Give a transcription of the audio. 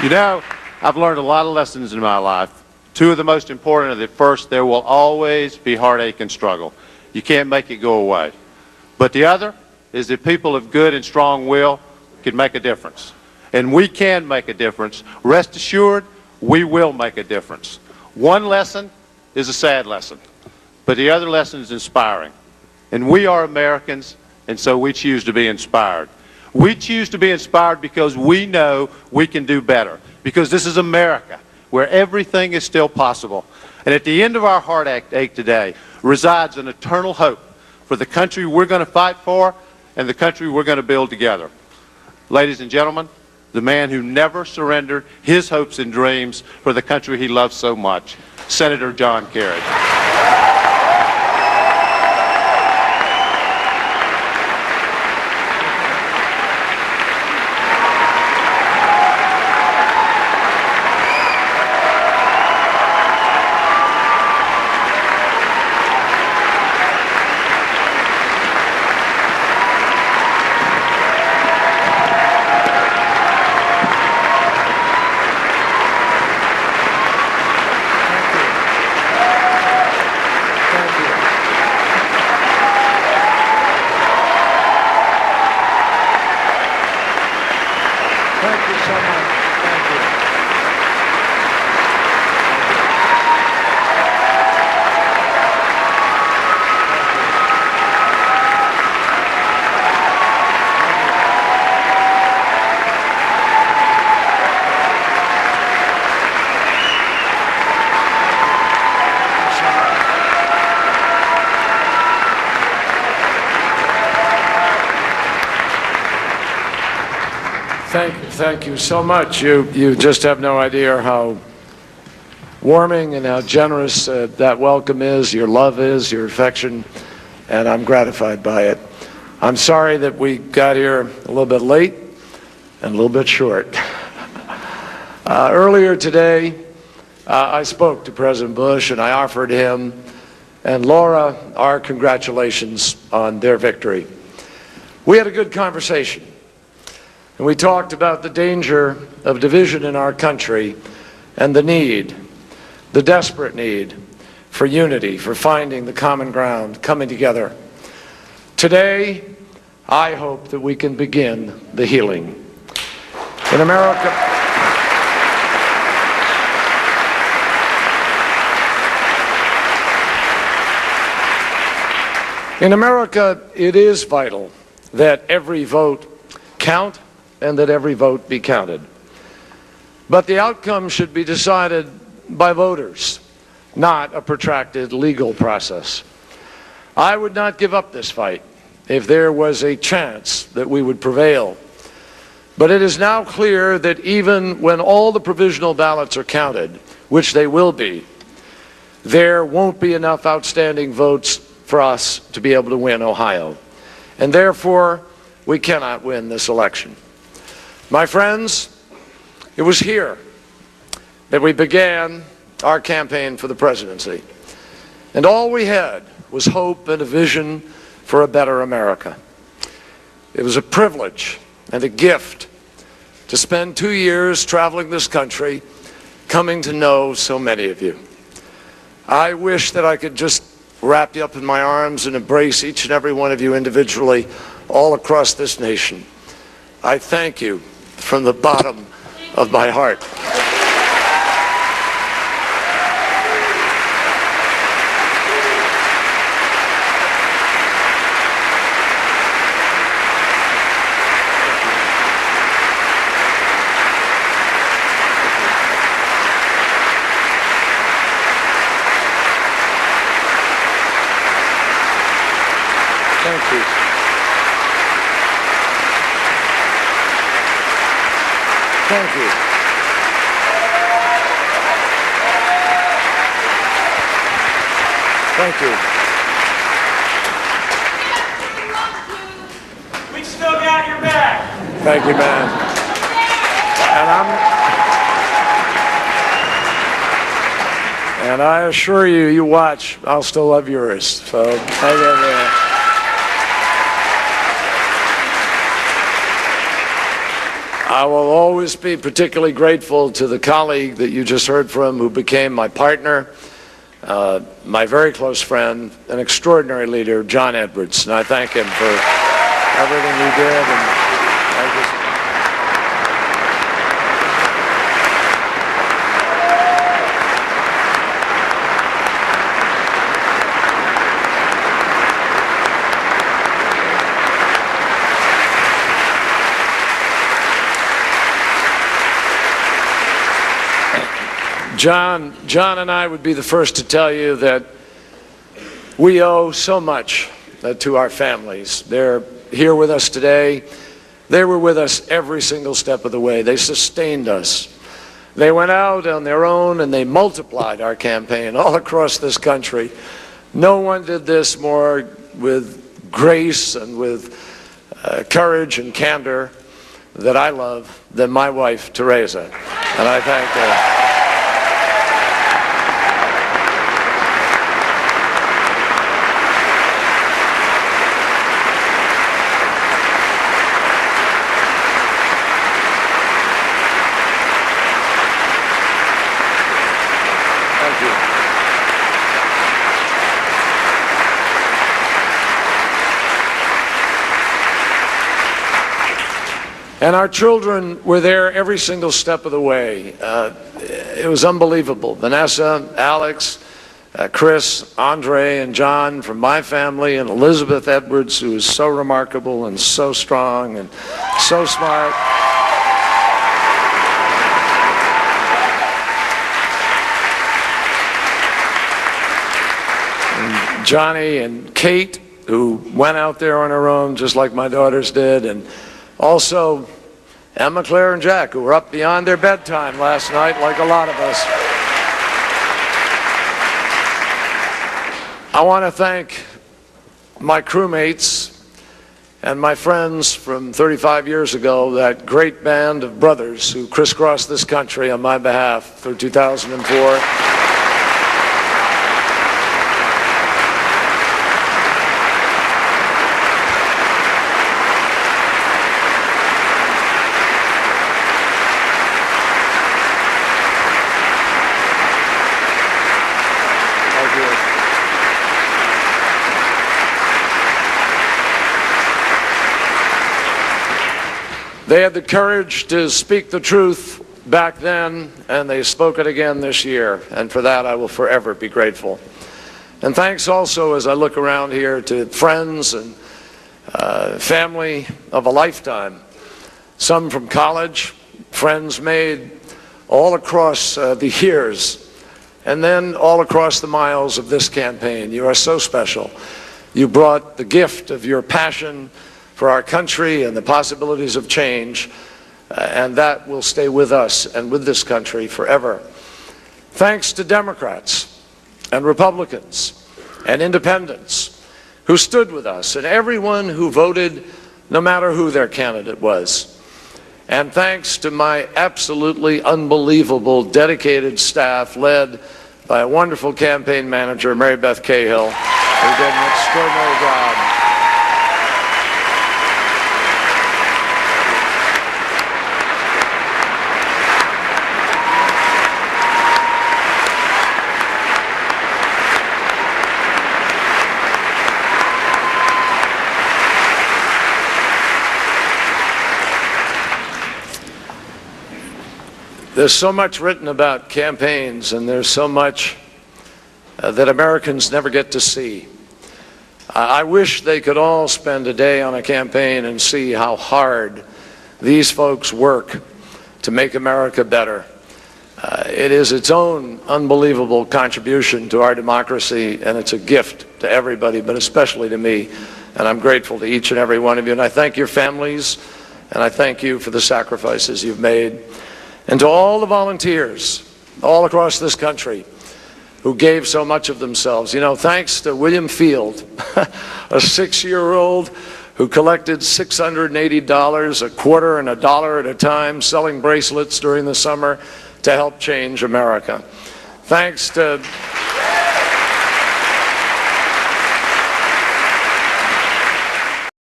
You know, I've learned a lot of lessons in my life. Two of the most important are that first, there will always be heartache and struggle. You can't make it go away. But the other is that people of good and strong will can make a difference. And we can make a difference. Rest assured, we will make a difference. One lesson is a sad lesson, but the other lesson is inspiring. And we are Americans, and so we choose to be inspired. We choose to be inspired because we know we can do better, because this is America, where everything is still possible. And at the end of our heartache today resides an eternal hope for the country we're going to fight for and the country we're going to build together. Ladies and gentlemen, the man who never surrendered his hopes and dreams for the country he loves so much, Senator John Kerry. Thank you so much. You just have no idea how warming and how generous that welcome is, your love is, your affection, and I'm gratified by it. I'm sorry that we got here a little bit late and a little bit short. Earlier today, I spoke to President Bush and I offered him and Laura our congratulations on their victory. We had a good conversation. And we talked about the danger of division in our country and the need, the desperate need for unity, for finding the common ground, coming together. Today, I hope that we can begin the healing. In America, it is vital that every vote count and that every vote be counted. But the outcome should be decided by voters, not a protracted legal process. I would not give up this fight if there was a chance that we would prevail. But it is now clear that even when all the provisional ballots are counted, which they will be, there won't be enough outstanding votes for us to be able to win Ohio. And therefore, we cannot win this election. My friends, it was here that we began our campaign for the presidency. And all we had was hope and a vision for a better America. It was a privilege and a gift to spend 2 years traveling this country, coming to know so many of you. I wish that I could just wrap you up in my arms and embrace each and every one of you individually all across this nation. I thank you from the bottom of my heart. Thank you. Thank you. Thank you. We still got your back. Thank you, man. And I assure you, you watch, I'll still love yours. So hang in there. I will always be particularly grateful to the colleague that you just heard from who became my partner, my very close friend, an extraordinary leader, John Edwards, and I thank him for everything he did. John and I would be the first to tell you that we owe so much to our families. They're here with us today. They were with us every single step of the way. They sustained us. They went out on their own and they multiplied our campaign all across this country. No one did this more with grace and with courage and candor that I love than my wife, Teresa. And I thank her. And our children were there every single step of the way. It was unbelievable. Vanessa, Alex, Chris, Andre, and John from my family, and Elizabeth Edwards, who is so remarkable and so strong and so smart. And Johnny and Kate, who went out there on her own just like my daughters did, and also Emma, Claire, and Jack, who were up beyond their bedtime last night, like a lot of us. I want to thank my crewmates and my friends from 35 years ago, that great band of brothers who crisscrossed this country on my behalf through 2004. They had the courage to speak the truth back then, and they spoke it again this year, and for that I will forever be grateful. And thanks also, as I look around here, to friends and family of a lifetime, some from college, friends made all across the years, and then all across the miles of this campaign. You are so special. You brought the gift of your passion for our country and the possibilities of change, and that will stay with us and with this country forever. Thanks to Democrats and Republicans and independents who stood with us, and everyone who voted, no matter who their candidate was. And thanks to my absolutely unbelievable, dedicated staff led by a wonderful campaign manager, Mary Beth Cahill, who did an extraordinary job. There's so much written about campaigns, and there's so much that Americans never get to see. I wish they could all spend a day on a campaign and see how hard these folks work to make America better. It is its own unbelievable contribution to our democracy, and it's a gift to everybody, but especially to me. And I'm grateful to each and every one of you. And I thank your families, and I thank you for the sacrifices you've made. And to all the volunteers all across this country who gave so much of themselves. You know, thanks to William Field, a 6-year-old who collected $680, a quarter and $1 at a time, selling bracelets during the summer to help change America. Thanks to